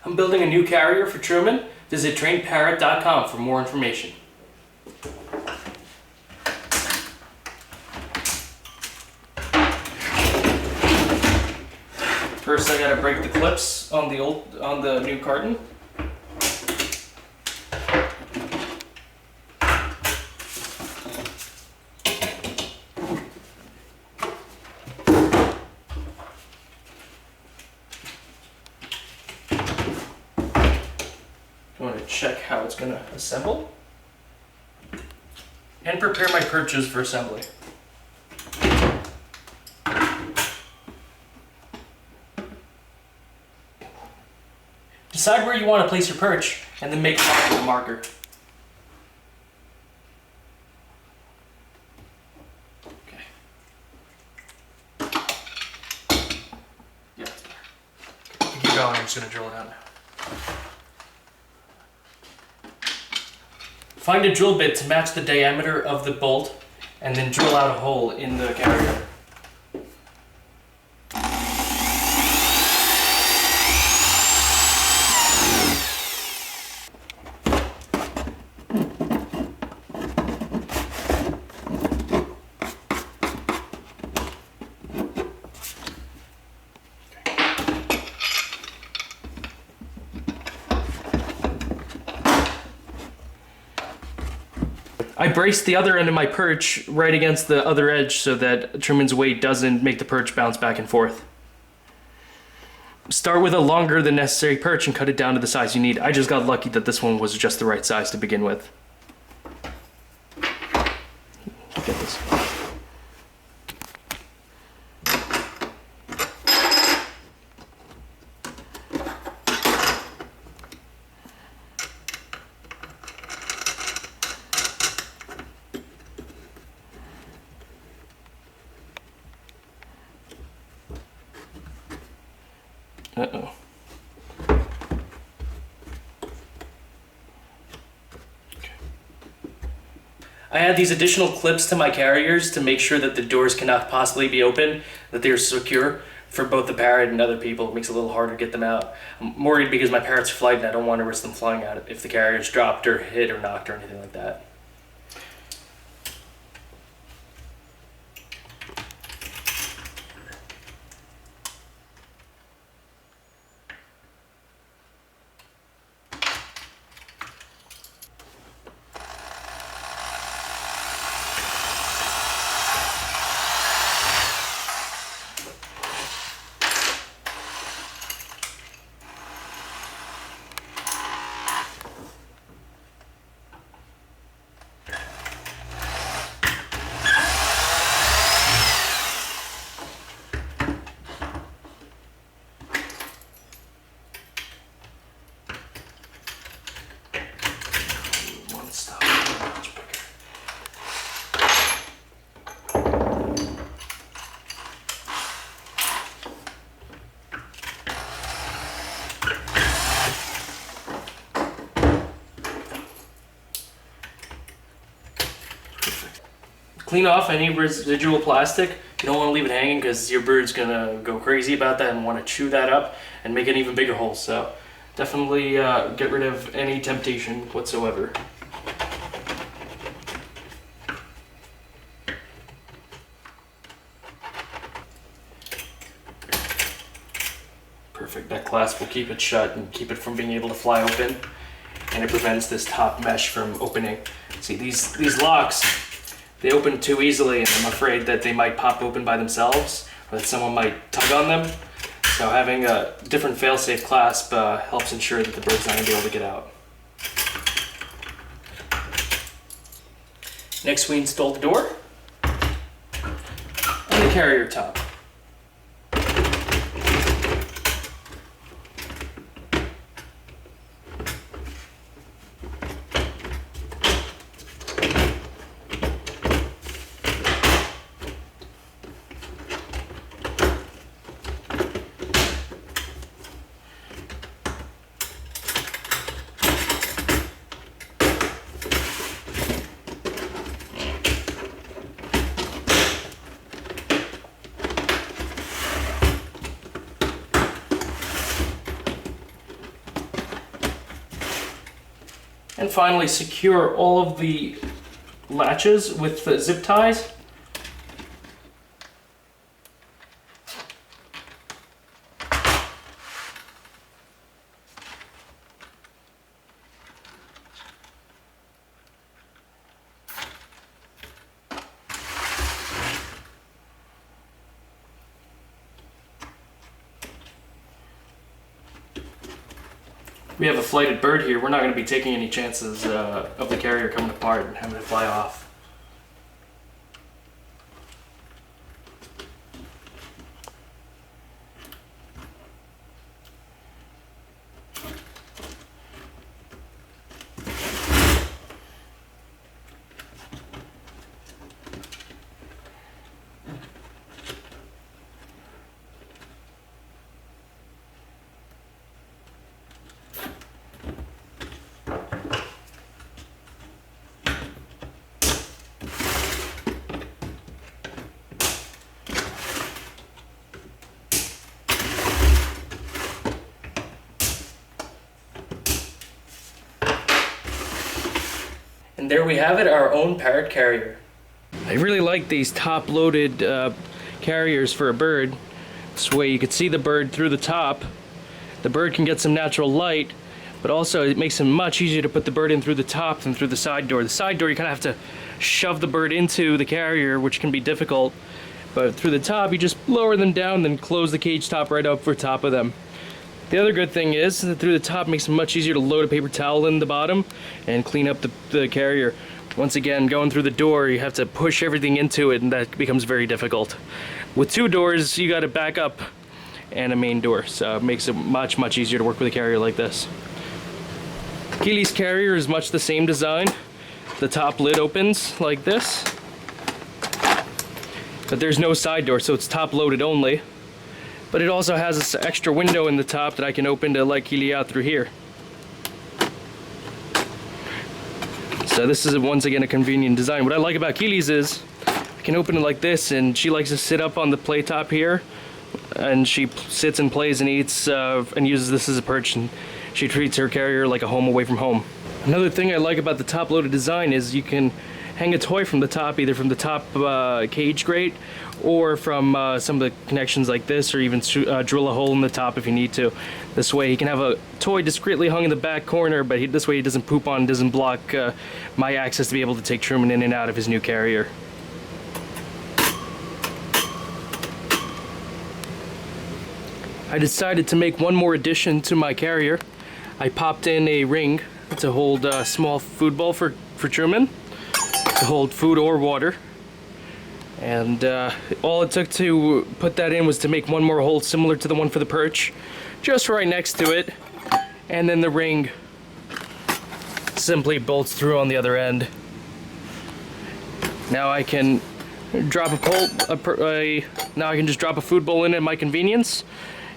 I'm building a new carrier for Truman. Visit trainparrot.com for more information. First I gotta break the clips on the new carton. I want to check how it's going to assemble and prepare my perches for assembly. Decide where you want to place your perch and then make a mark with a marker. Okay. Yeah, that's better. Keep going, I'm just going to drill it out now. Find a drill bit to match the diameter of the bolt and then drill out a hole in the carrier. I braced the other end of my perch right against the other edge so that Truman's weight doesn't make the perch bounce back and forth. Start with a longer than necessary perch and cut it down to the size you need. I just got lucky that this one was just the right size to begin with. Get this. Uh-oh. Okay. I add these additional clips to my carriers to make sure that the doors cannot possibly be open, that they're secure for both the Parrot and other people. It makes it a little harder to get them out. I'm worried because my Parrot's flight and I don't want to risk them flying out if the carrier's dropped or hit or knocked or anything like that. Clean off any residual plastic. You don't want to leave it hanging because your bird's gonna go crazy about that and want to chew that up and make an even bigger hole. So definitely get rid of any temptation whatsoever. Perfect. That clasp will keep it shut and keep it from being able to fly open, and it prevents this top mesh from opening. See, these locks, they open too easily, and I'm afraid that they might pop open by themselves or that someone might tug on them. So having a different fail-safe clasp helps ensure that the bird's not going to be able to get out. Next, we install the door and the carrier top. And finally, secure all of the latches with the zip ties. We have a flighted bird here. We're not going to be taking any chances of the carrier coming apart and having it fly off. And there we have it, our own Parrot carrier. I really like these top-loaded carriers for a bird. This way you can see the bird through the top. The bird can get some natural light, but also it makes it much easier to put the bird in through the top than through the side door. The side door you kind of have to shove the bird into the carrier, which can be difficult. But through the top you just lower them down, then close the cage top right up for top of them. The other good thing is that through the top makes it much easier to load a paper towel in the bottom and clean up the carrier. Once again, going through the door, you have to push everything into it, and that becomes very difficult. With two doors, you got a backup and a main door, so it makes it much easier to work with a carrier like this. Kili's carrier is much the same design. The top lid opens like this, but there's no side door, so it's top loaded only. But it also has this extra window in the top that I can open to let Kili out through here. So this is once again a convenient design. What I like about Kili's is I can open it like this, and she likes to sit up on the play top here, and she sits and plays and eats and uses this as a perch, and she treats her carrier like a home away from home. Another thing I like about the top loaded design is you can hang a toy from the top, either from the top cage grate or from some of the connections like this, or even drill a hole in the top if you need to. This way he can have a toy discreetly hung in the back corner, but this way he doesn't poop on, doesn't block my access to be able to take Truman in and out of his new carrier. I decided to make one more addition to my carrier. I popped in a ring to hold a small food bowl for Truman, to hold food or water. And all it took to put that in was to make one more hole similar to the one for the perch, just right next to it, and then the ring simply bolts through on the other end. Now I can drop now I can just drop a food bowl in at my convenience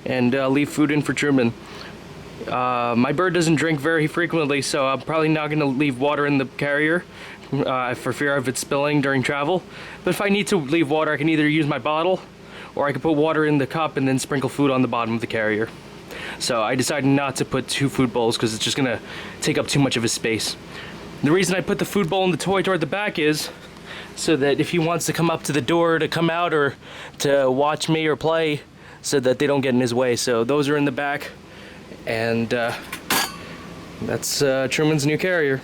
and leave food in for Truman. My bird doesn't drink very frequently, so I'm probably not going to leave water in the carrier for fear of it spilling during travel. But if I need to leave water, I can either use my bottle, or I can put water in the cup and then sprinkle food on the bottom of the carrier. So I decided not to put two food bowls because it's just going to take up too much of his space. The reason I put the food bowl and the toy toward the back is so that if he wants to come up to the door to come out or to watch me or play, so that they don't get in his way. So those are in the back, and that's Truman's new carrier.